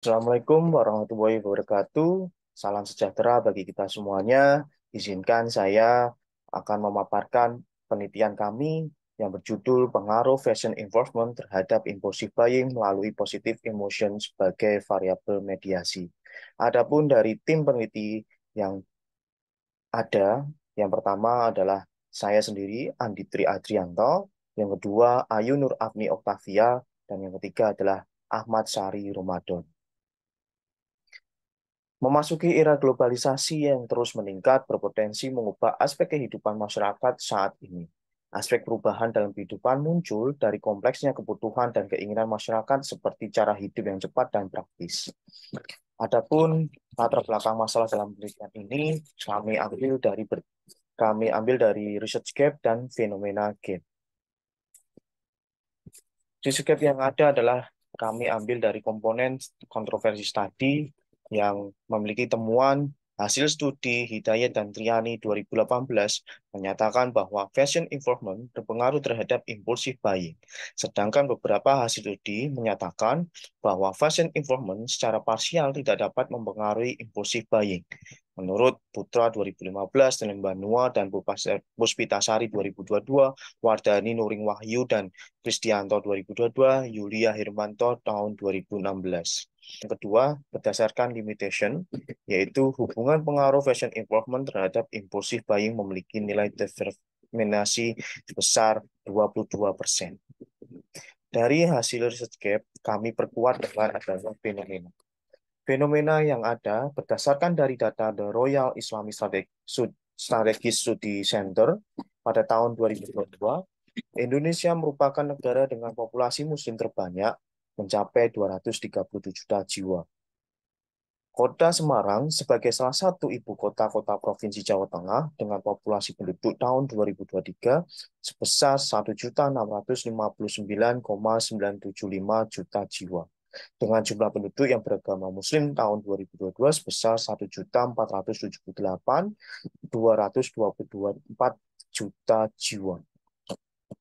Assalamualaikum warahmatullahi wabarakatuh. Salam sejahtera bagi kita semuanya. Izinkan saya akan memaparkan penelitian kami yang berjudul Pengaruh Fashion Enforcement terhadap Impulsive Buying melalui Positive Emotion sebagai variabel mediasi. Adapun dari tim peneliti yang ada, yang pertama adalah saya sendiri, Andi Tri Adrianto, yang kedua Ayu Nur Afni Oktavia, dan yang ketiga adalah Ahmad Sari Ramadan. Memasuki era globalisasi yang terus meningkat berpotensi mengubah aspek kehidupan masyarakat saat ini. Aspek perubahan dalam kehidupan muncul dari kompleksnya kebutuhan dan keinginan masyarakat seperti cara hidup yang cepat dan praktis. Adapun latar belakang masalah dalam penelitian ini kami ambil dari research gap dan fenomena gap. Research gap yang ada adalah kami ambil dari komponen kontroversi study yang memiliki temuan hasil studi Hidayat dan Triani 2018 menyatakan bahwa fashion information berpengaruh terhadap impulsif buying. Sedangkan beberapa hasil studi menyatakan bahwa fashion information secara parsial tidak dapat mempengaruhi impulsif buying. Menurut Putra 2015, dan Banua dan Puspitasari 2022, Wardani Nuring Wahyu dan Kristianto 2022, Yulia Hirmanto tahun 2016. Yang kedua, berdasarkan limitation, yaitu hubungan pengaruh fashion improvement terhadap impulsif buying memiliki nilai determinasi sebesar 22%. Dari hasil research gap, kami perkuat dengan adanya fenomena. Fenomena yang ada berdasarkan dari data The Royal Islamic Strategic Study Center pada tahun 2022, Indonesia merupakan negara dengan populasi muslim terbanyak mencapai 237 juta jiwa. Kota Semarang sebagai salah satu ibu kota Provinsi Jawa Tengah dengan populasi penduduk tahun 2023 sebesar 1.659,975 juta jiwa. Dengan jumlah penduduk yang beragama Muslim tahun 2022 sebesar 1.478.224 juta jiwa.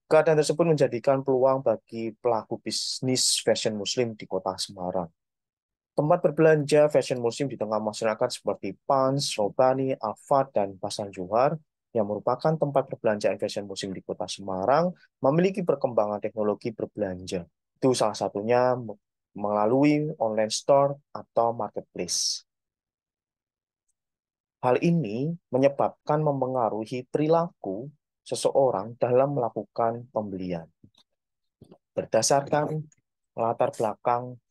Keadaan tersebut menjadikan peluang bagi pelaku bisnis fashion Muslim di kota Semarang. Tempat berbelanja fashion Muslim di tengah masyarakat seperti Pans, Robani, Alfat, dan Pasar Johar yang merupakan tempat perbelanjaan fashion Muslim di kota Semarang memiliki perkembangan teknologi berbelanja. Itu salah satunya melalui online store atau marketplace. Hal ini menyebabkan mempengaruhi perilaku seseorang dalam melakukan pembelian. Berdasarkan latar belakang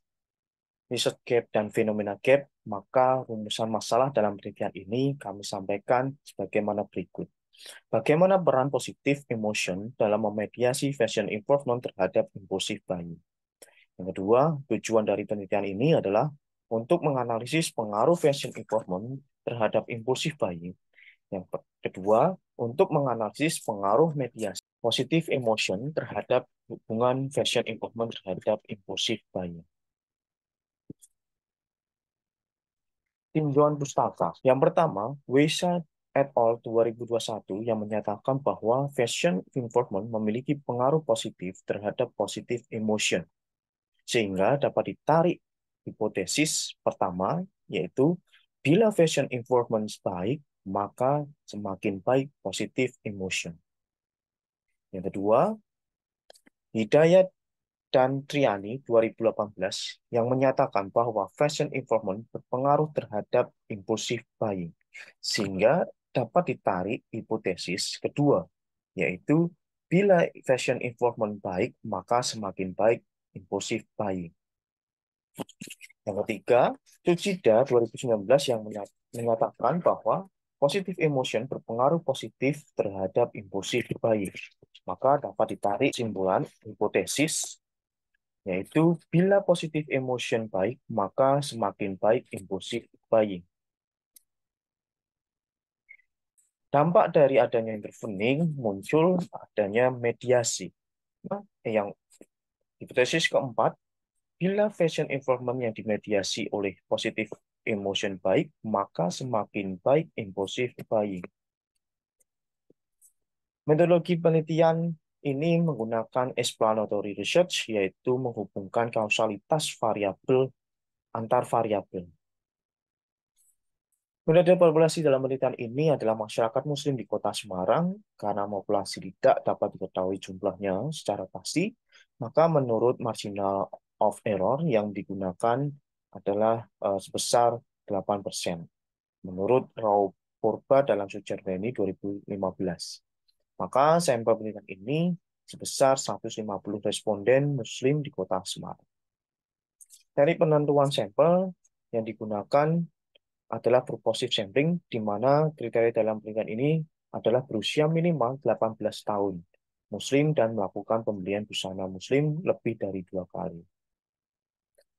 research gap dan fenomena gap, maka rumusan masalah dalam penelitian ini kami sampaikan sebagaimana berikut. Bagaimana peran positif emotion dalam memediasi fashion improvement terhadap impulsif buying? Yang kedua, tujuan dari penelitian ini adalah untuk menganalisis pengaruh fashion improvement terhadap impulsif buying. Yang kedua, untuk menganalisis pengaruh mediasi positif emotion terhadap hubungan fashion improvement terhadap impulsif buying. Tinjauan pustaka. Yang pertama, Weisha et al. 2021 yang menyatakan bahwa fashion enforcement memiliki pengaruh positif terhadap positive emotion, sehingga dapat ditarik hipotesis pertama, yaitu bila fashion enforcement baik, maka semakin baik positive emotion. Yang kedua, Hidayat dan Triani 2018 yang menyatakan bahwa fashion enforcement berpengaruh terhadap impulsif buying, sehingga dapat ditarik hipotesis kedua, yaitu bila fashion enforcement baik, maka semakin baik impulsif buying. Yang ketiga, Tsuchida 2019 yang menyatakan bahwa positive emotion berpengaruh positif terhadap impulsif buying. Maka dapat ditarik simpulan hipotesis, yaitu bila positif emotion baik, maka semakin baik impulsif buying. Dampak dari adanya intervening muncul adanya mediasi. Nah, yang hipotesis keempat, bila fashion environment yang dimediasi oleh positif emotion baik, maka semakin baik impulsif buying. Metodologi penelitian ini menggunakan explanatory research, yaitu menghubungkan kausalitas variabel antar variabel. Metode populasi dalam penelitian ini adalah masyarakat Muslim di Kota Semarang, karena populasi tidak dapat diketahui jumlahnya secara pasti, maka menurut marginal of error yang digunakan adalah sebesar 8%. Menurut Raw Purba dalam Sujarweni 2015. Maka sampel penelitian ini sebesar 150 responden Muslim di Kota Semarang. Dari penentuan sampel yang digunakan adalah purposive sampling, di mana kriteria dalam penelitian ini adalah berusia minimal 18 tahun Muslim dan melakukan pembelian busana Muslim lebih dari 2 kali.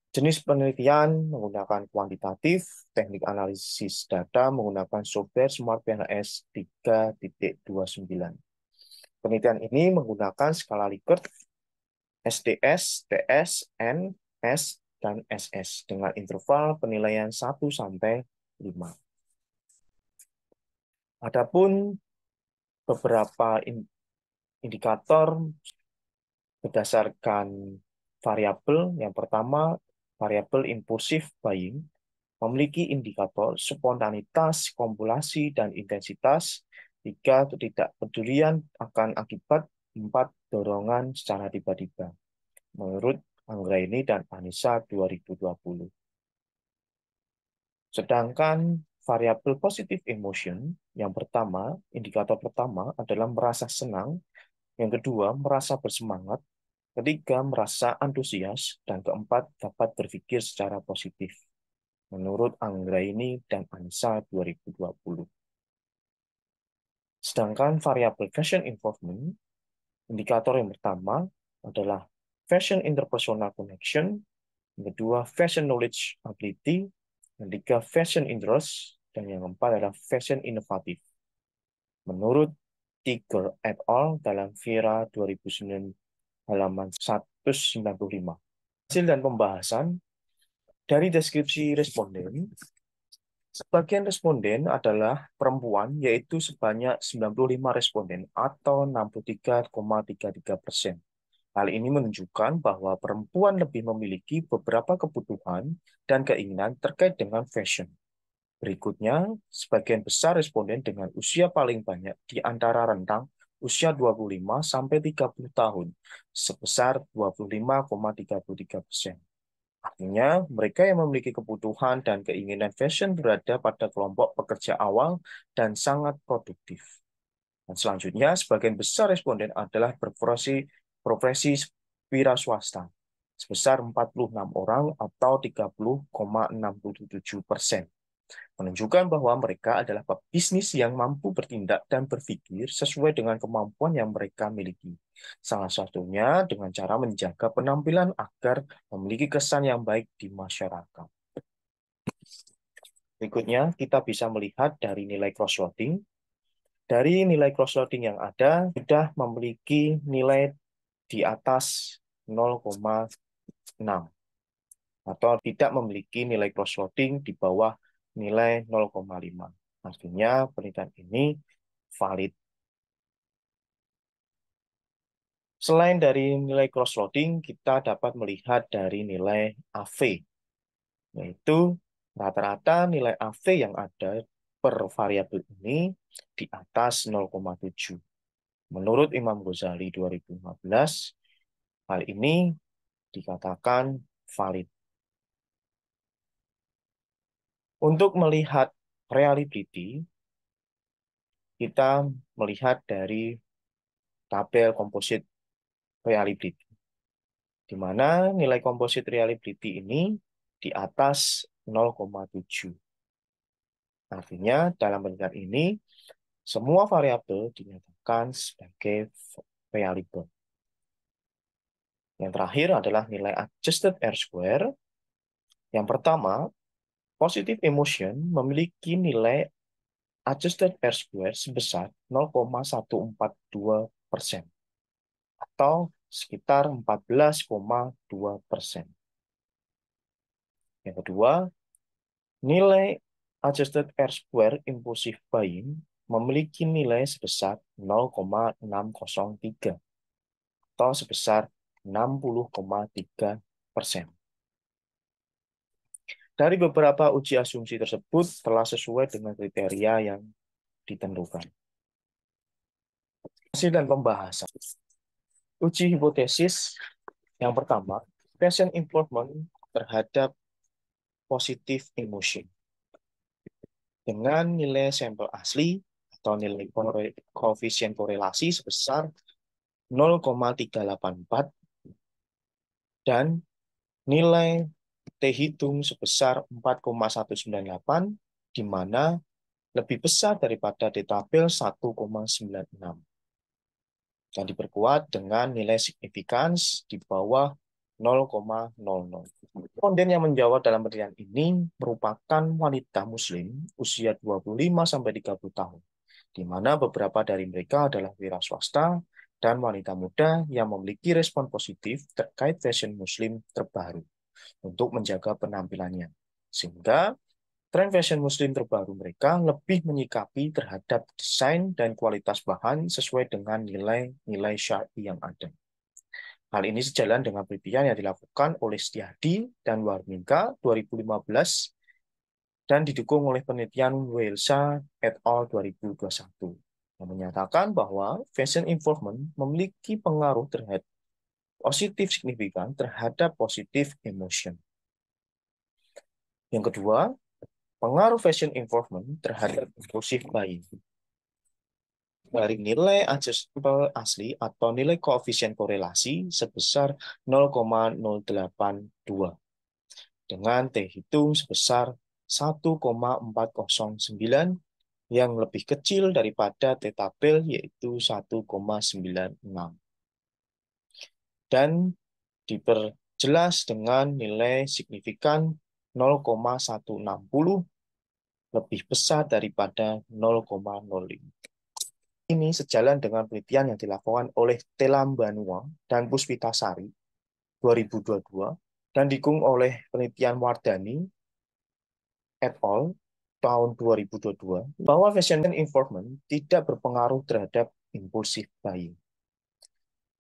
Jenis penelitian menggunakan kuantitatif, teknik analisis data menggunakan software Smart PNS 3.29. Penelitian ini menggunakan skala Likert, SDS, TS, N, S, dan SS dengan interval penilaian 1 sampai 5. Adapun beberapa indikator berdasarkan variabel. Yang pertama, variabel impulsif buying memiliki indikator spontanitas, kompulasi, dan intensitas. 3, ketidakpedulian akan akibat. 4, dorongan secara tiba-tiba. Menurut Anggraini dan Anissa 2020. Sedangkan variabel positive emotion, yang pertama, indikator pertama adalah merasa senang, yang kedua merasa bersemangat, ketiga merasa antusias, dan keempat dapat berpikir secara positif. Menurut Anggraini dan Anissa 2020. Sedangkan variabel fashion involvement, indikator yang pertama adalah fashion interpersonal connection, yang kedua fashion knowledge ability, yang ketiga fashion interest, dan yang keempat adalah fashion inovatif. Menurut Tiger et al. Dalam Vira 2009 halaman 195. Hasil dan pembahasan dari deskripsi responden. Sebagian responden adalah perempuan, yaitu sebanyak 95 responden atau 63,33%. Hal ini menunjukkan bahwa perempuan lebih memiliki beberapa kebutuhan dan keinginan terkait dengan fashion. Berikutnya, sebagian besar responden dengan usia paling banyak di antara rentang usia 25 sampai 30 tahun, sebesar 25,33%. Artinya, mereka yang memiliki kebutuhan dan keinginan fashion berada pada kelompok pekerja awal dan sangat produktif. Dan selanjutnya, sebagian besar responden adalah profesi wira swasta, sebesar 46 orang atau 30,67%. Menunjukkan bahwa mereka adalah pebisnis yang mampu bertindak dan berpikir sesuai dengan kemampuan yang mereka miliki. Salah satunya dengan cara menjaga penampilan agar memiliki kesan yang baik di masyarakat. Berikutnya, kita bisa melihat dari nilai cross-loading. Dari nilai cross-loading yang ada, sudah memiliki nilai di atas 0,6 atau tidak memiliki nilai cross-loading di bawah nilai 0,5. Artinya penelitian ini valid. Selain dari nilai cross-loading, kita dapat melihat dari nilai AV, yaitu rata-rata nilai AV yang ada per variabel ini di atas 0,7. Menurut Imam Ghazali 2015, hal ini dikatakan valid. Untuk melihat reliability, kita melihat dari tabel komposit reliability, di mana nilai komposit reliability ini di atas 0,7. Artinya, dalam penelitian ini, semua variabel dinyatakan sebagai reliable. Yang terakhir adalah nilai adjusted R-square. Yang pertama, positive emotion memiliki nilai adjusted R-square sebesar 0,142% atau sekitar 14,2%. Yang kedua, nilai adjusted R-square impulsive buying memiliki nilai sebesar 0,603 atau sebesar 60,3%. Dari beberapa uji asumsi tersebut telah sesuai dengan kriteria yang ditentukan. Hasil dan pembahasan. Uji hipotesis yang pertama, patient involvement terhadap positive emotion. Dengan nilai sampel asli atau nilai koefisien korelasi sebesar 0,384 dan nilai T hitung sebesar 4,198, di mana lebih besar daripada D tabel 1,96, dan diperkuat dengan nilai signifikans di bawah 0,00. Responden yang menjawab dalam penelitian ini merupakan wanita muslim usia 25-30 tahun, di mana beberapa dari mereka adalah wira swasta dan wanita muda yang memiliki respon positif terkait fashion muslim terbaru untuk menjaga penampilannya. Sehingga tren fashion muslim terbaru mereka lebih menyikapi terhadap desain dan kualitas bahan sesuai dengan nilai-nilai syar'i yang ada. Hal ini sejalan dengan penelitian yang dilakukan oleh Setiadi dan Warmingka 2015 dan didukung oleh penelitian Welsa et al. 2021 yang menyatakan bahwa fashion involvement memiliki pengaruh terhadap positif signifikan terhadap positif emotion. Yang kedua, pengaruh fashion involvement terhadap impulsive buying. Dari nilai adjustable asli atau nilai koefisien korelasi sebesar 0,082 dengan T hitung sebesar 1,409 yang lebih kecil daripada T tabel yaitu 1,96 dan diperjelas dengan nilai signifikan 0,160 lebih besar daripada 0,05. Ini sejalan dengan penelitian yang dilakukan oleh Telambanua dan Puspitasari 2022 dan didukung oleh penelitian Wardani et al. Tahun 2022 bahwa fashion involvement tidak berpengaruh terhadap impulsif buying.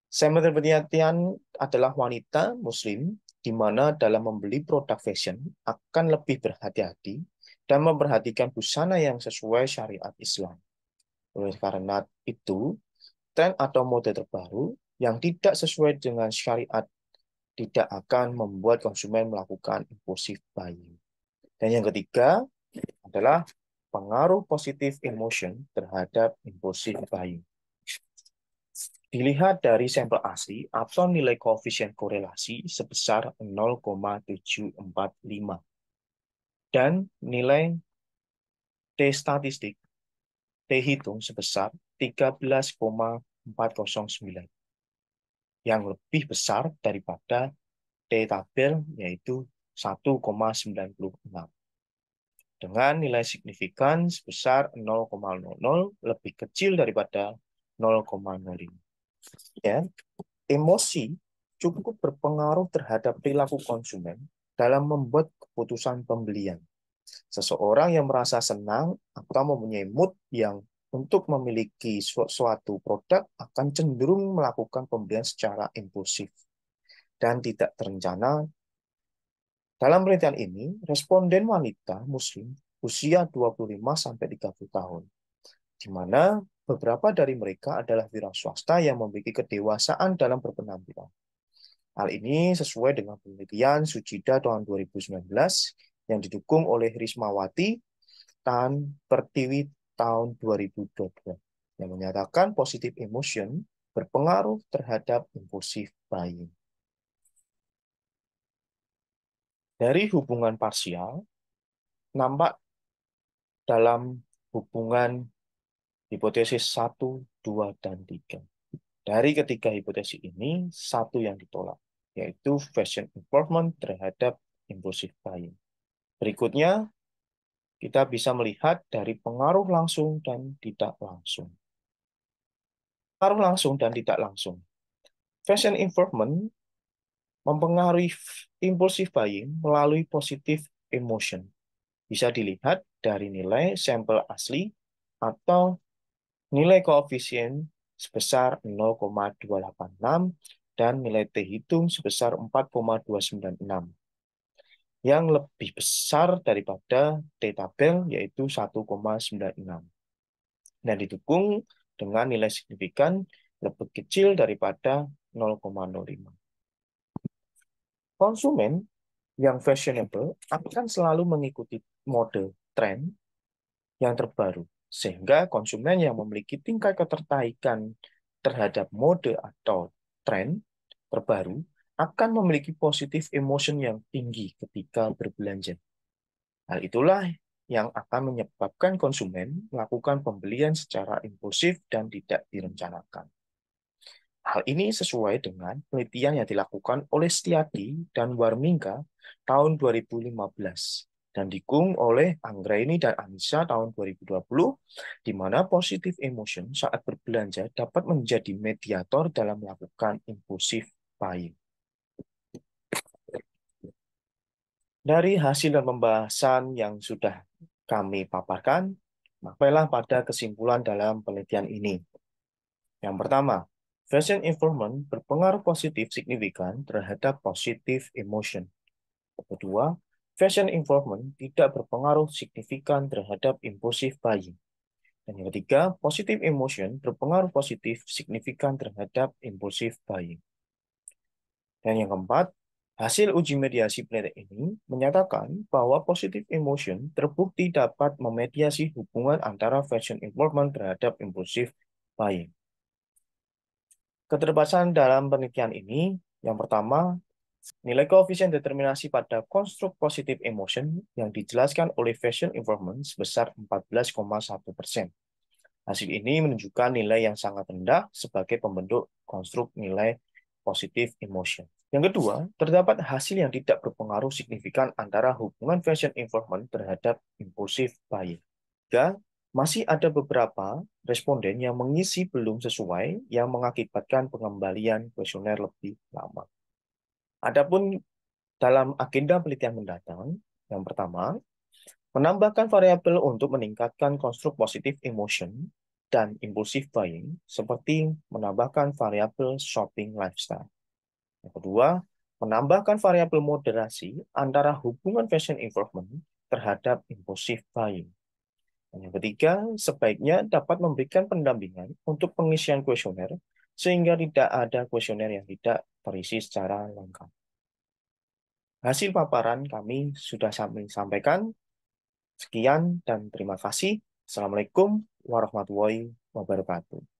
Sampel penelitian adalah wanita muslim di mana dalam membeli produk fashion akan lebih berhati-hati dan memperhatikan busana yang sesuai syariat Islam. Oleh karena itu, tren atau mode terbaru yang tidak sesuai dengan syariat tidak akan membuat konsumen melakukan impulsif buying. Dan yang ketiga adalah pengaruh positif emotion terhadap impulsif buying. Dilihat dari sampel asli atau nilai koefisien korelasi sebesar 0,745 dan nilai T statistik T hitung sebesar 13,409 yang lebih besar daripada T tabel yaitu 1,96 dengan nilai signifikan sebesar 0,00 lebih kecil daripada 0,05. Ya, emosi cukup berpengaruh terhadap perilaku konsumen dalam membuat keputusan pembelian. Seseorang yang merasa senang atau mempunyai mood yang untuk memiliki suatu produk akan cenderung melakukan pembelian secara impulsif dan tidak terencana. Dalam penelitian ini, responden wanita muslim usia 25-30 tahun, di mana beberapa dari mereka adalah wira swasta yang memiliki kedewasaan dalam berpenampilan. Hal ini sesuai dengan penelitian Sujida tahun 2019 yang didukung oleh Rismawati dan Pertiwi tahun 2022 yang menyatakan positive emotion berpengaruh terhadap impulsif buying. Dari hubungan parsial, nampak dalam hubungan hipotesis 1, 2, dan 3. Dari ketiga hipotesis ini, satu yang ditolak, yaitu fashion involvement terhadap impulsif buying. Berikutnya, kita bisa melihat dari pengaruh langsung dan tidak langsung. Pengaruh langsung dan tidak langsung. Fashion involvement mempengaruhi impulsif buying melalui positive emotion. Bisa dilihat dari nilai sampel asli atau nilai koefisien sebesar 0,286 dan nilai T hitung sebesar 4,296. yang lebih besar daripada T-tabel, yaitu 1,96. Dan didukung dengan nilai signifikan lebih kecil daripada 0,05. Konsumen yang fashionable akan selalu mengikuti mode tren yang terbaru, sehingga konsumen yang memiliki tingkat ketertarikan terhadap mode atau tren terbaru akan memiliki positif emotion yang tinggi ketika berbelanja. Hal itulah yang akan menyebabkan konsumen melakukan pembelian secara impulsif dan tidak direncanakan. Hal ini sesuai dengan penelitian yang dilakukan oleh Setiadi dan Warmingka tahun 2015 dan didukung oleh Anggraini dan Anissa tahun 2020, di mana positive emotion saat berbelanja dapat menjadi mediator dalam melakukan impulsif buying. Dari hasil dan pembahasan yang sudah kami paparkan, sampailah pada kesimpulan dalam penelitian ini. Yang pertama, fashion informant berpengaruh positif signifikan terhadap positive emotion. Yang kedua, fashion informant tidak berpengaruh signifikan terhadap impulsive buying. Dan yang ketiga, positive emotion berpengaruh positif signifikan terhadap impulsive buying. Dan yang keempat, hasil uji mediasi penelitian ini menyatakan bahwa positive emotion terbukti dapat memediasi hubungan antara fashion informant terhadap impulsive buying. Keterbatasan dalam penelitian ini, yang pertama, nilai koefisien determinasi pada konstruk positive emotion yang dijelaskan oleh fashion informant sebesar 14,1%. Hasil ini menunjukkan nilai yang sangat rendah sebagai pembentuk konstruk nilai positive emotion. Yang kedua, terdapat hasil yang tidak berpengaruh signifikan antara hubungan fashion informant terhadap impulsive buying. Tiga, masih ada beberapa responden yang mengisi belum sesuai yang mengakibatkan pengembalian kuesioner lebih lama. Adapun dalam agenda penelitian mendatang, yang pertama, menambahkan variabel untuk meningkatkan konstruk positif emotion dan impulsive buying, seperti menambahkan variabel shopping lifestyle. Yang kedua, menambahkan variabel moderasi antara hubungan fashion informant terhadap impulsive buying. Dan yang ketiga, sebaiknya dapat memberikan pendampingan untuk pengisian kuesioner sehingga tidak ada kuesioner yang tidak terisi secara lengkap. Hasil paparan kami sudah kami sampaikan. Sekian dan terima kasih. Assalamualaikum warahmatullahi wabarakatuh.